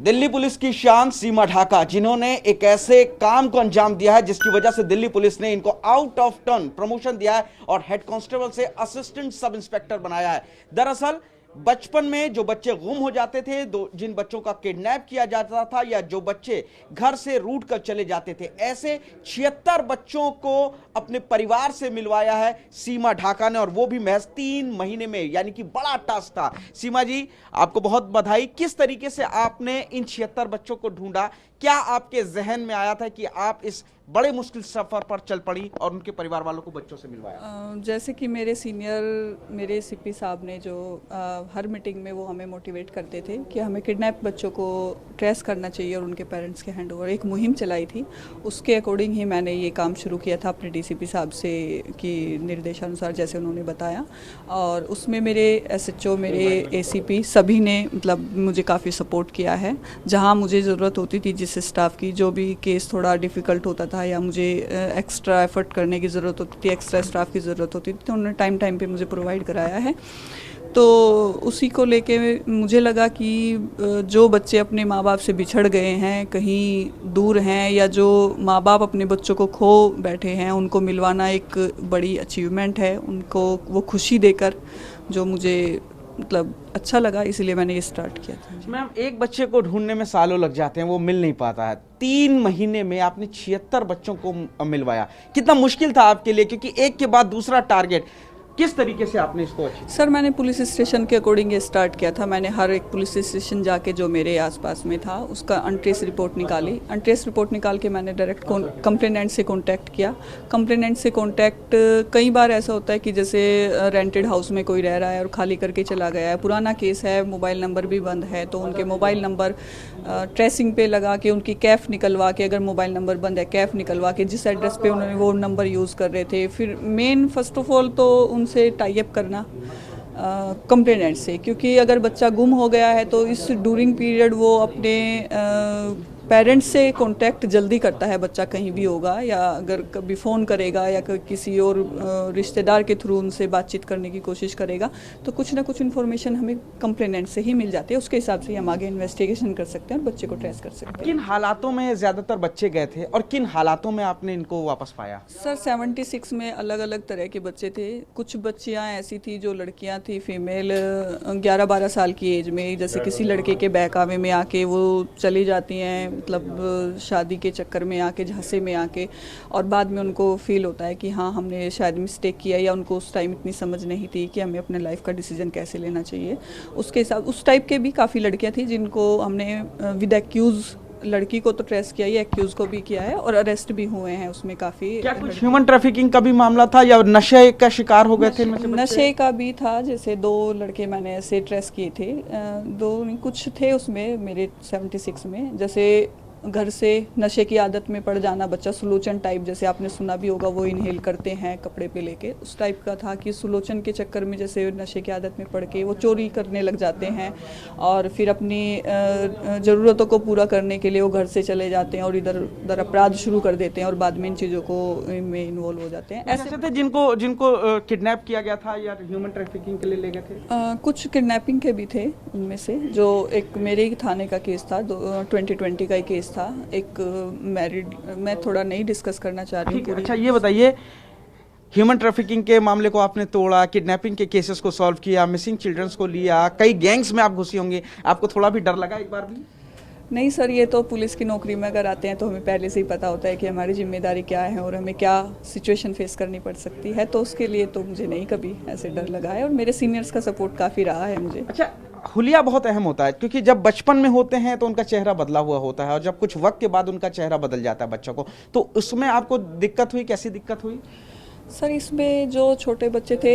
Delhi police की शान सीमा ढाका, जिन्होंने एक ऐसे काम को अंजाम दिया है जिसकी वजह से दिल्ली पुलिस ने इनको आउट ऑफ टर्न प्रमोशन दिया है और हेड कांस्टेबल से असिस्टेंट सब इंस्पेक्टर बनाया है। दरअसल बचपन में जो बच्चे गुम हो जाते थे, जिन बच्चों का किडनैप किया जाता था या जो बच्चे घर से रूठ कर चले जाते थे, ऐसे 76 बच्चों को अपने परिवार से मिलवाया है सीमा ढाका ने, और वो भी महज 3 महीने में, यानी कि बड़ा टास्क था। सीमा जी, आपको बहुत बधाई। किस तरीके से आपने इन 76 बच्चों को ढूंढा? क्या आपके जहन में आया था कि आप इस बड़े मुश्किल सफर पर चल पड़ी और उनके परिवार वालों को बच्चों से मिलवाया? जैसे कि मेरे सीनियर, मेरे सीपी साहब ने जो हर मीटिंग में वो हमें मोटिवेट करते थे कि हमें किडनैप बच्चों को ट्रेस करना चाहिए और उनके पेरेंट्स के हैंड ओवर, एक मुहिम चलाई थी। उसके अकॉर्डिंग ही मैंने ये काम शुरू किया था अपने डीसीपी साहब से कि निर्देशानुसार, जैसे उन्होंने बताया। और उसमें मेरे एसएचओ, मेरे एसीपी सभी ने मतलब मुझे काफ़ी सपोर्ट किया है। जहाँ मुझे ज़रूरत होती थी जिस स्टाफ की, जो भी केस थोड़ा डिफ़िकल्ट होता था या मुझे एक्स्ट्रा एफर्ट करने की ज़रूरत होती थी, एक्स्ट्रा स्टाफ की ज़रूरत होती थी, तो उन्होंने टाइम टाइम पे मुझे प्रोवाइड कराया है। तो उसी को लेके मुझे लगा कि जो बच्चे अपने माँ बाप से बिछड़ गए हैं, कहीं दूर हैं, या जो माँ बाप अपने बच्चों को खो बैठे हैं, उनको मिलवाना एक बड़ी अचीवमेंट है। उनको वो खुशी देकर जो मुझे मतलब अच्छा लगा, इसलिए मैंने ये स्टार्ट किया था। मैम, एक बच्चे को ढूंढने में सालों लग जाते हैं, वो मिल नहीं पाता है। 3 महीने में आपने 76 बच्चों को मिलवाया। कितना मुश्किल था आपके लिए, क्योंकि एक के बाद दूसरा टारगेट? किस तरीके से आपने इसको अचीव? सर, मैंने पुलिस स्टेशन के अकॉर्डिंग ये स्टार्ट किया था। मैंने हर एक पुलिस स्टेशन जाके जो मेरे आसपास में था उसका अनट्रेस रिपोर्ट निकाली। अनट्रेस रिपोर्ट निकाल के मैंने डायरेक्ट कंप्लेनेंट से कांटेक्ट किया। कंप्लेनेंट से कांटेक्ट, कई बार ऐसा होता है कि जैसे रेंटेड हाउस में कोई रह रहा है और खाली करके चला गया है, पुराना केस है, मोबाइल नंबर भी बंद है, तो उनके मोबाइल नंबर ट्रेसिंग पे लगा के, उनकी कैफ निकलवा के, अगर मोबाइल नंबर बंद है कैफ निकलवा के, जिस एड्रेस पे उन्होंने वो नंबर यूज़ कर रहे थे। फिर मेन फर्स्ट ऑफ ऑल तो उनसे टाई अप करना कंप्लेनेंट से, क्योंकि अगर बच्चा गुम हो गया है तो इस ड्यूरिंग पीरियड वो अपने पेरेंट्स से कांटेक्ट जल्दी करता है बच्चा, कहीं भी होगा, या अगर कभी फ़ोन करेगा या किसी और रिश्तेदार के थ्रू उनसे बातचीत करने की कोशिश करेगा, तो कुछ ना कुछ इन्फॉर्मेशन हमें कंप्लेनेंट से ही मिल जाती है। उसके हिसाब से हम आगे इन्वेस्टिगेशन कर सकते हैं और बच्चे को ट्रेस कर सकते हैं। किन हालातों में ज़्यादातर बच्चे गए थे और किन हालातों में आपने इनको वापस पाया? सर, 76 में अलग अलग तरह के बच्चे थे। कुछ बच्चियाँ ऐसी थी जो लड़कियाँ थी, फीमेल, 11-12 साल की एज में, जैसे किसी लड़के के बहकावे में आके वो चली जाती हैं, मतलब शादी के चक्कर में आके, झांसे में आके, और बाद में उनको फील होता है कि हाँ, हमने शायद मिस्टेक किया, या उनको उस टाइम इतनी समझ नहीं थी कि हमें अपने लाइफ का डिसीजन कैसे लेना चाहिए। उसके हिसाब उस टाइप के भी काफ़ी लड़कियां थी जिनको हमने विद एक्यूज़, लड़की को तो ट्रेस किया ही, एक्यूज़ को भी किया है, और अरेस्ट भी हुए हैं उसमें काफ़ी। क्या कुछ ह्यूमन ट्रैफिकिंग का भी मामला था या नशे का शिकार हो गए थे? नशे का भी था। जैसे 2 लड़के मैंने ऐसे ट्रेस किए थे, 2 कुछ थे उसमें मेरे 76 में। जैसे घर से नशे की आदत में पड़ जाना, बच्चा सुलोचन टाइप, जैसे आपने सुना भी होगा, वो इनहेल करते हैं कपड़े पे लेके, उस टाइप का था कि सुलोचन के चक्कर में जैसे नशे की आदत में पड़ के वो चोरी करने लग जाते हैं, और फिर अपनी ज़रूरतों को पूरा करने के लिए वो घर से चले जाते हैं और इधर उधर अपराध शुरू कर देते हैं, और बाद में इन चीज़ों को में इन्वॉल्व हो जाते हैं। ऐसे थे जिनको किडनैप किया गया था या ह्यूमन ट्रैफिकिंग के लिए ले गए थे? कुछ किडनैपिंग के भी थे उनमें से। जो एक मेरे ही थाने का केस था, 2020 का ही केस था, एक मैरिड, मैं थोड़ा नहीं डिस्कस करना चाह रही हूँ। अच्छा, ये बताइए, ह्यूमन ट्रैफिकिंग के मामले को आपने तोड़ा, किडनैपिंग के केसेस को सॉल्व किया, मिसिंग चिल्ड्रंस को लिया, कई गैंग्स में आप घुसी होंगे, आपको थोड़ा भी डर लगा एक बार भी? नहीं सर, ये तो पुलिस की नौकरी में अगर आते हैं तो हमें पहले से ही पता होता है कि हमारी जिम्मेदारी क्या है और हमें क्या सिचुएशन फेस करनी पड़ सकती है, तो उसके लिए तो मुझे नहीं कभी ऐसे डर लगा है, और मेरे सीनियर्स का सपोर्ट काफ़ी रहा है मुझे। अच्छा, हुलिया बहुत अहम होता है, क्योंकि जब बचपन में होते हैं तो उनका चेहरा बदला हुआ होता है, और जब कुछ वक्त के बाद उनका चेहरा बदल जाता है बच्चों को, तो उसमें आपको दिक्कत हुई? कैसी दिक्कत हुई? सर, इसमें जो छोटे बच्चे थे,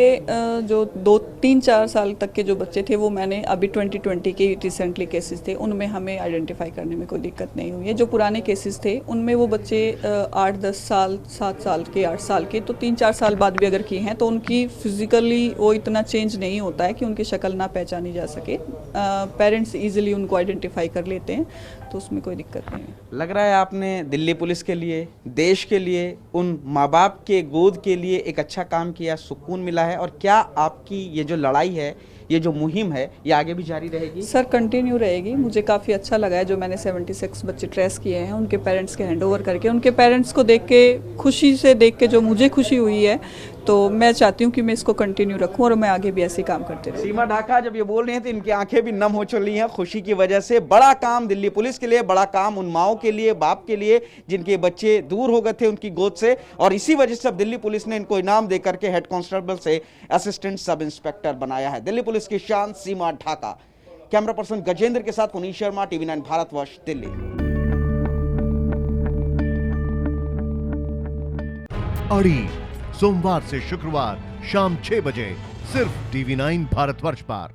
जो 2-3-4 साल तक के जो बच्चे थे, वो मैंने अभी 2020 के रिसेंटली केसेस थे, उनमें हमें आइडेंटिफाई करने में कोई दिक्कत नहीं हुई है। जो पुराने केसेस थे उनमें वो बच्चे 8-10 साल, 7 साल के, 8 साल के, तो 3-4 साल बाद भी अगर किए हैं तो उनकी फिजिकली वो इतना चेंज नहीं होता है कि उनकी शक्ल ना पहचानी जा सके। पेरेंट्स ईजिली उनको आइडेंटिफाई कर लेते हैं, तो उसमें कोई दिक्कत नहीं है। लग रहा है आपने दिल्ली पुलिस के लिए, देश के लिए, उन माँ बाप के गोद के लिए एक अच्छा काम किया, सुकून मिला है। और क्या आपकी ये जो लड़ाई है ये जो मुहिम है ये आगे भी जारी रहेगी? सर कंटिन्यू रहेगी। मुझे काफ़ी अच्छा लगा है जो मैंने 76 बच्चे ट्रेस किए हैं, उनके पेरेंट्स के हैंडओवर करके, उनके पेरेंट्स को देख के, खुशी से देख के जो मुझे खुशी हुई है, तो मैं चाहती हूँ कि मैं इसको कंटिन्यू रखूँ और मैं आगे भी ऐसे काम करते रहूँ। सीमा ढाका जब ये बोल रही हैं तो इनकी आंखें भी नम हो चली हैं खुशी की वजह से। बड़ा काम दिल्ली पुलिस के लिए, बड़ा काम उन माओं के लिए, बाप के लिए जिनके बच्चे दूर हो गए थे उनकी गोद से, और इसी वजह से अब दिल्ली पुलिस ने इनको इनाम देकर के हेड कांस्टेबल से असिस्टेंट सब इंस्पेक्टर बनाया है। दिल्ली पुलिस की शान सीमा ढाका। कैमरा पर्सन गजेंद्र के साथ पुनीत शर्मा, TV9 भारतवर्ष, दिल्ली। अड़ी सोमवार से शुक्रवार शाम 6 बजे सिर्फ TV9 भारतवर्ष पर।